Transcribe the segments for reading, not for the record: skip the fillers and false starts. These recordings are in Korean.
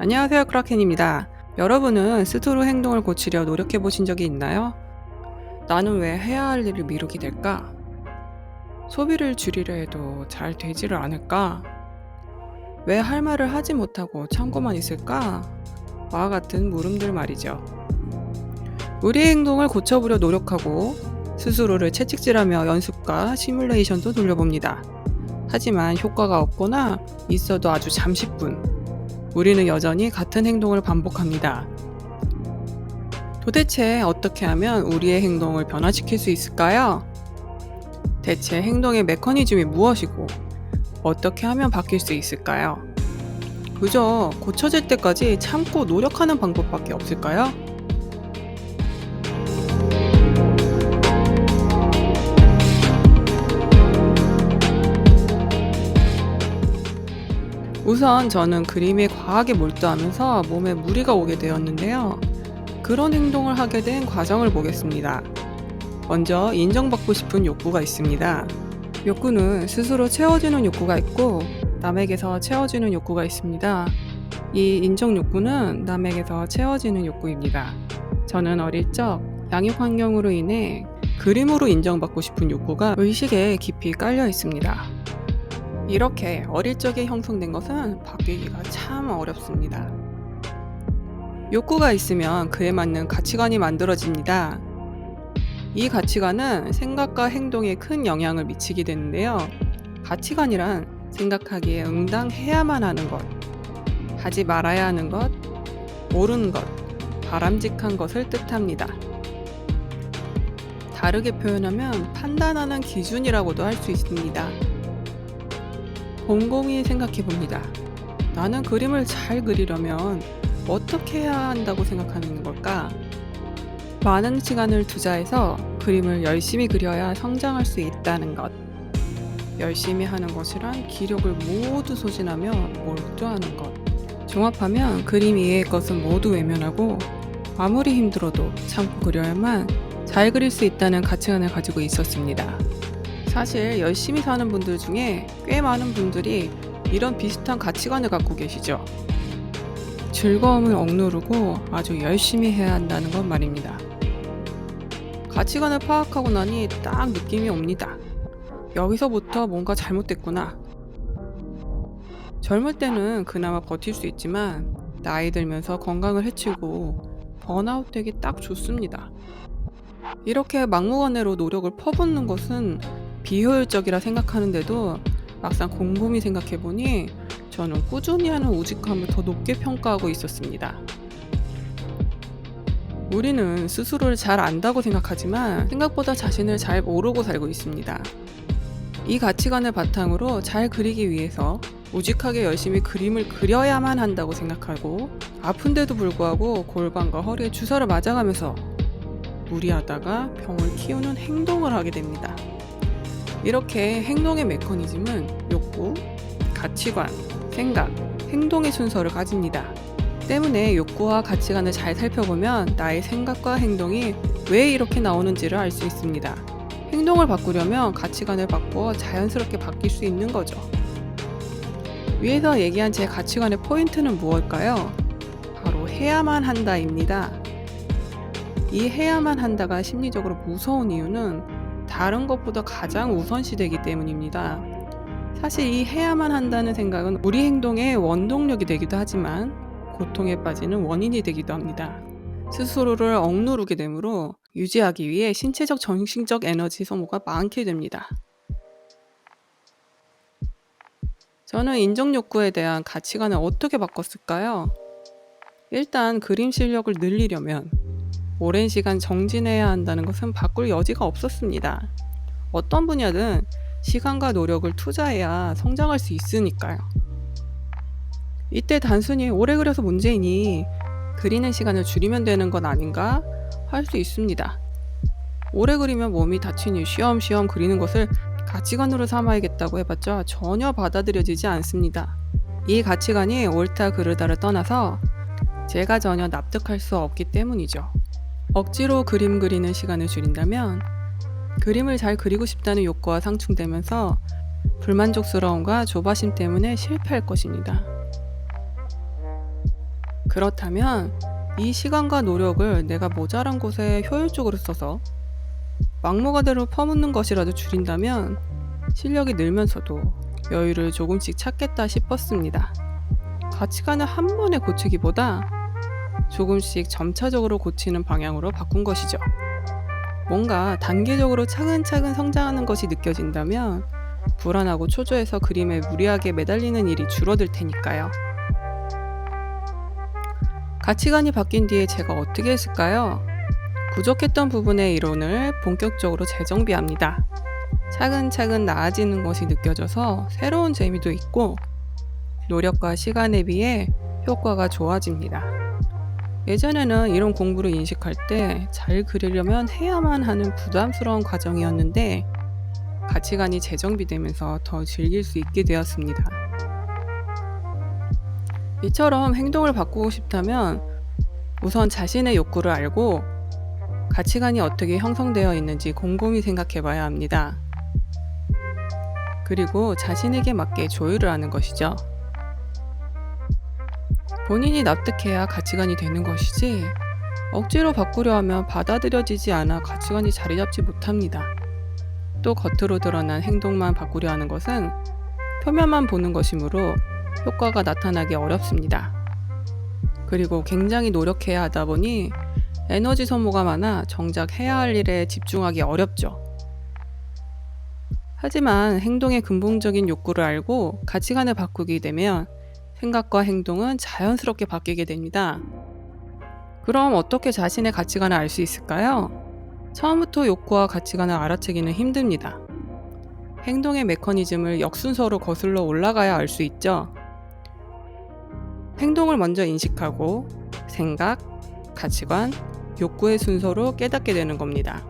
안녕하세요, 크라켄입니다. 여러분은 스스로 행동을 고치려 노력해 보신 적이 있나요? 나는 왜 해야 할 일을 미루게 될까? 소비를 줄이려 해도 잘 되지를 않을까? 왜 할 말을 하지 못하고 참고만 있을까? 와 같은 물음들 말이죠. 우리의 행동을 고쳐보려 노력하고 스스로를 채찍질하며 연습과 시뮬레이션도 돌려봅니다. 하지만 효과가 없거나 있어도 아주 잠시뿐. 우리는 여전히 같은 행동을 반복합니다. 도대체 어떻게 하면 우리의 행동을 변화시킬 수 있을까요? 대체 행동의 메커니즘이 무엇이고 어떻게 하면 바뀔 수 있을까요? 그저 고쳐질 때까지 참고 노력하는 방법밖에 없을까요? 우선 저는 그림에 과하게 몰두하면서 몸에 무리가 오게 되었는데요. 그런 행동을 하게 된 과정을 보겠습니다. 먼저 인정받고 싶은 욕구가 있습니다. 욕구는 스스로 채워주는 욕구가 있고 남에게서 채워주는 욕구가 있습니다. 이 인정 욕구는 남에게서 채워지는 욕구입니다. 저는 어릴 적 양육 환경으로 인해 그림으로 인정받고 싶은 욕구가 의식에 깊이 깔려 있습니다. 이렇게 어릴 적에 형성된 것은 바뀌기가 참 어렵습니다. 욕구가 있으면 그에 맞는 가치관이 만들어집니다. 이 가치관은 생각과 행동에 큰 영향을 미치게 되는데요. 가치관이란 생각하기에 응당해야만 하는 것, 하지 말아야 하는 것, 옳은 것, 바람직한 것을 뜻합니다. 다르게 표현하면 판단하는 기준이라고도 할 수 있습니다. 곰곰이 생각해 봅니다. 나는 그림을 잘 그리려면 어떻게 해야 한다고 생각하는 걸까? 많은 시간을 투자해서 그림을 열심히 그려야 성장할 수 있다는 것. 열심히 하는 것이란 기력을 모두 소진하며 몰두하는 것. 종합하면 그림 이외의 것은 모두 외면하고 아무리 힘들어도 참고 그려야만 잘 그릴 수 있다는 가치관을 가지고 있었습니다. 사실 열심히 사는 분들 중에 꽤 많은 분들이 이런 비슷한 가치관을 갖고 계시죠. 즐거움을 억누르고 아주 열심히 해야 한다는 건 말입니다. 가치관을 파악하고 나니 딱 느낌이 옵니다. 여기서부터 뭔가 잘못됐구나. 젊을 때는 그나마 버틸 수 있지만 나이 들면서 건강을 해치고 번아웃 되기 딱 좋습니다. 이렇게 막무가내로 노력을 퍼붓는 것은 비효율적이라 생각하는데도 막상 곰곰이 생각해보니 저는 꾸준히 하는 우직함을 더 높게 평가하고 있었습니다. 우리는 스스로를 잘 안다고 생각하지만 생각보다 자신을 잘 모르고 살고 있습니다. 이 가치관을 바탕으로 잘 그리기 위해서 우직하게 열심히 그림을 그려야만 한다고 생각하고 아픈데도 불구하고 골반과 허리에 주사를 맞아가면서 무리하다가 병을 키우는 행동을 하게 됩니다. 이렇게 행동의 메커니즘은 욕구, 가치관, 생각, 행동의 순서를 가집니다. 때문에 욕구와 가치관을 잘 살펴보면 나의 생각과 행동이 왜 이렇게 나오는지를 알 수 있습니다. 행동을 바꾸려면 가치관을 바꾸어 자연스럽게 바뀔 수 있는 거죠. 위에서 얘기한 제 가치관의 포인트는 무엇일까요? 바로 해야만 한다입니다. 이 해야만 한다가 심리적으로 무서운 이유는 다른 것보다 가장 우선시되기 때문입니다. 사실 이 해야만 한다는 생각은 우리 행동의 원동력이 되기도 하지만 고통에 빠지는 원인이 되기도 합니다. 스스로를 억누르게 되므로 유지하기 위해 신체적 정신적 에너지 소모가 많게 됩니다. 저는 인정 욕구에 대한 가치관을 어떻게 바꿨을까요? 일단 그림 실력을 늘리려면 오랜 시간 정진해야 한다는 것은 바꿀 여지가 없었습니다. 어떤 분야든 시간과 노력을 투자해야 성장할 수 있으니까요. 이때 단순히 오래 그려서 문제이니 그리는 시간을 줄이면 되는 건 아닌가 할 수 있습니다. 오래 그리면 몸이 다치니 쉬엄쉬엄 그리는 것을 가치관으로 삼아야겠다고 해봤자 전혀 받아들여지지 않습니다. 이 가치관이 옳다 그르다를 떠나서 제가 전혀 납득할 수 없기 때문이죠. 억지로 그림 그리는 시간을 줄인다면 그림을 잘 그리고 싶다는 욕구가 상충되면서 불만족스러움과 조바심 때문에 실패할 것입니다. 그렇다면 이 시간과 노력을 내가 모자란 곳에 효율적으로 써서 막무가내로 퍼붓는 것이라도 줄인다면 실력이 늘면서도 여유를 조금씩 찾겠다 싶었습니다. 가치관을 한 번에 고치기보다 조금씩 점차적으로 고치는 방향으로 바꾼 것이죠. 뭔가 단계적으로 차근차근 성장하는 것이 느껴진다면 불안하고 초조해서 그림에 무리하게 매달리는 일이 줄어들 테니까요. 가치관이 바뀐 뒤에 제가 어떻게 했을까요? 부족했던 부분의 이론을 본격적으로 재정비합니다. 차근차근 나아지는 것이 느껴져서 새로운 재미도 있고 노력과 시간에 비해 효과가 좋아집니다. 예전에는 이런 공부를 인식할 때 잘 그리려면 해야만 하는 부담스러운 과정이었는데 가치관이 재정비되면서 더 즐길 수 있게 되었습니다. 이처럼 행동을 바꾸고 싶다면 우선 자신의 욕구를 알고 가치관이 어떻게 형성되어 있는지 곰곰이 생각해 봐야 합니다. 그리고 자신에게 맞게 조율을 하는 것이죠. 본인이 납득해야 가치관이 되는 것이지 억지로 바꾸려 하면 받아들여지지 않아 가치관이 자리 잡지 못합니다. 또 겉으로 드러난 행동만 바꾸려 하는 것은 표면만 보는 것이므로 효과가 나타나기 어렵습니다. 그리고 굉장히 노력해야 하다 보니 에너지 소모가 많아 정작 해야 할 일에 집중하기 어렵죠. 하지만 행동의 근본적인 욕구를 알고 가치관을 바꾸게 되면 생각과 행동은 자연스럽게 바뀌게 됩니다. 그럼 어떻게 자신의 가치관을 알 수 있을까요? 처음부터 욕구와 가치관을 알아채기는 힘듭니다. 행동의 메커니즘을 역순서로 거슬러 올라가야 알 수 있죠. 행동을 먼저 인식하고 생각, 가치관, 욕구의 순서로 깨닫게 되는 겁니다.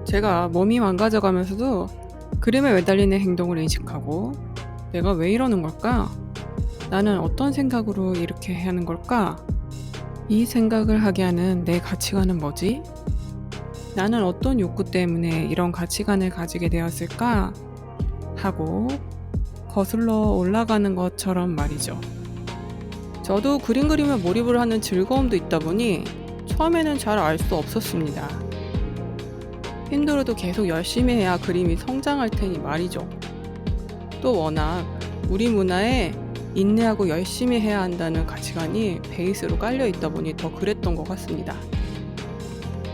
제가 몸이 망가져가면서도 그림에 매달리는 행동을 인식하고 내가 왜 이러는 걸까? 나는 어떤 생각으로 이렇게 하는 걸까? 이 생각을 하게 하는 내 가치관은 뭐지? 나는 어떤 욕구 때문에 이런 가치관을 가지게 되었을까? 하고 거슬러 올라가는 것처럼 말이죠. 저도 그림 그리며 몰입을 하는 즐거움도 있다 보니 처음에는 잘 알 수 없었습니다. 힘들어도 계속 열심히 해야 그림이 성장할 테니 말이죠. 또 워낙 우리 문화에 인내하고 열심히 해야 한다는 가치관이 베이스로 깔려 있다 보니 더 그랬던 것 같습니다.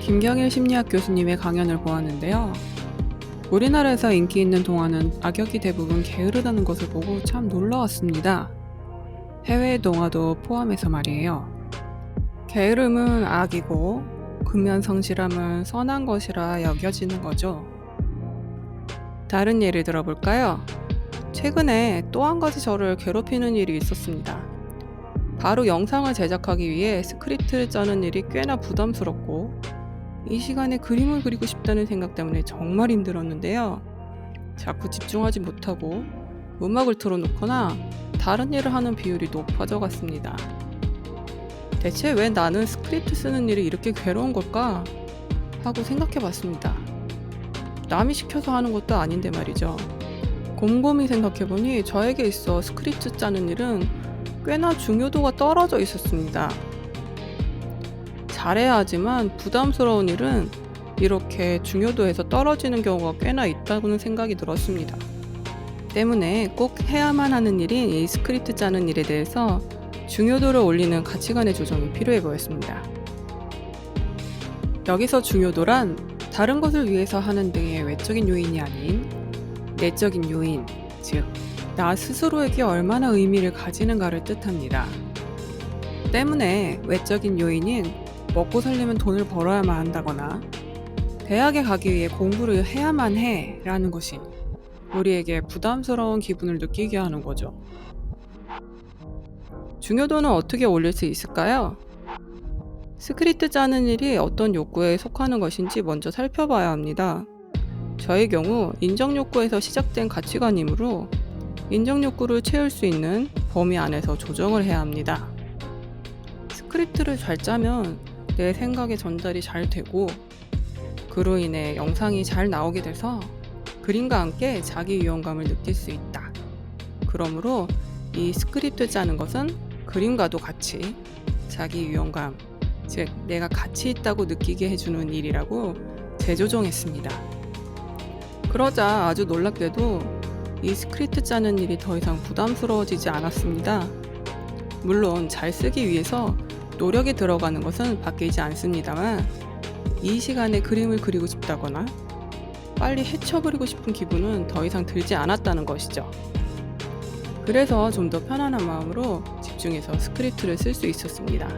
김경일 심리학 교수님의 강연을 보았는데요. 우리나라에서 인기 있는 동화는 악역이 대부분 게으르다는 것을 보고 참 놀라웠습니다. 해외의 동화도 포함해서 말이에요. 게으름은 악이고 근면성실함은 선한 것이라 여겨지는 거죠. 다른 예를 들어볼까요? 최근에 또 한 가지 저를 괴롭히는 일이 있었습니다. 바로 영상을 제작하기 위해 스크립트를 짜는 일이 꽤나 부담스럽고 이 시간에 그림을 그리고 싶다는 생각 때문에 정말 힘들었는데요. 자꾸 집중하지 못하고 음악을 틀어놓거나 다른 일을 하는 비율이 높아져 갔습니다. 대체 왜 나는 스크립트 쓰는 일이 이렇게 괴로운 걸까? 하고 생각해 봤습니다. 남이 시켜서 하는 것도 아닌데 말이죠. 곰곰이 생각해보니 저에게 있어 스크립트 짜는 일은 꽤나 중요도가 떨어져 있었습니다. 잘해야 하지만 부담스러운 일은 이렇게 중요도에서 떨어지는 경우가 꽤나 있다고는 생각이 들었습니다. 때문에 꼭 해야만 하는 일인 이 스크립트 짜는 일에 대해서 중요도를 올리는 가치관의 조정이 필요해 보였습니다. 여기서 중요도란 다른 것을 위해서 하는 등의 외적인 요인이 아닌 내적인 요인, 즉 나 스스로에게 얼마나 의미를 가지는가를 뜻합니다. 때문에 외적인 요인인 먹고 살려면 돈을 벌어야만 한다거나 대학에 가기 위해 공부를 해야만 해 라는 것이 우리에게 부담스러운 기분을 느끼게 하는 거죠. 중요도는 어떻게 올릴 수 있을까요? 스크립트 짜는 일이 어떤 욕구에 속하는 것인지 먼저 살펴봐야 합니다. 저의 경우 인정욕구에서 시작된 가치관이므로 인정욕구를 채울 수 있는 범위 안에서 조정을 해야 합니다. 스크립트를 잘 짜면 내 생각의 전달이 잘 되고 그로 인해 영상이 잘 나오게 돼서 그림과 함께 자기 유연감을 느낄 수 있다. 그러므로 이 스크립트 짜는 것은 그림과도 같이 자기 유연감, 즉 내가 가치 있다고 느끼게 해주는 일이라고 재조정했습니다. 그러자 아주 놀랍게도 이 스크립트 짜는 일이 더 이상 부담스러워지지 않았습니다. 물론 잘 쓰기 위해서 노력이 들어가는 것은 바뀌지 않습니다만 이 시간에 그림을 그리고 싶다거나 빨리 헤쳐버리고 싶은 기분은 더 이상 들지 않았다는 것이죠. 그래서 좀 더 편안한 마음으로 집중해서 스크립트를 쓸 수 있었습니다.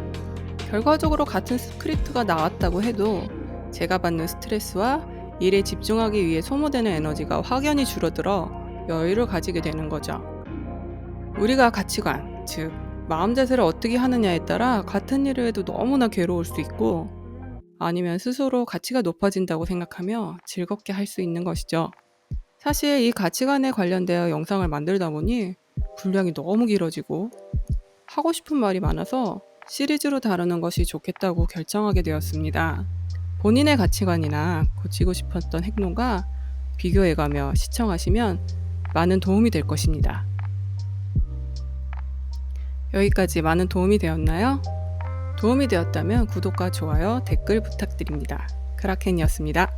결과적으로 같은 스크립트가 나왔다고 해도 제가 받는 스트레스와 일에 집중하기 위해 소모되는 에너지가 확연히 줄어들어 여유를 가지게 되는 거죠. 우리가 가치관, 즉 마음 자세를 어떻게 하느냐에 따라 같은 일을 해도 너무나 괴로울 수 있고 아니면 스스로 가치가 높아진다고 생각하며 즐겁게 할 수 있는 것이죠. 사실 이 가치관에 관련되어 영상을 만들다 보니 분량이 너무 길어지고 하고 싶은 말이 많아서 시리즈로 다루는 것이 좋겠다고 결정하게 되었습니다. 본인의 가치관이나 고치고 싶었던 행동과 비교해가며 시청하시면 많은 도움이 될 것입니다. 여기까지 많은 도움이 되었나요? 도움이 되었다면 구독과 좋아요, 댓글 부탁드립니다. 크라켄이었습니다.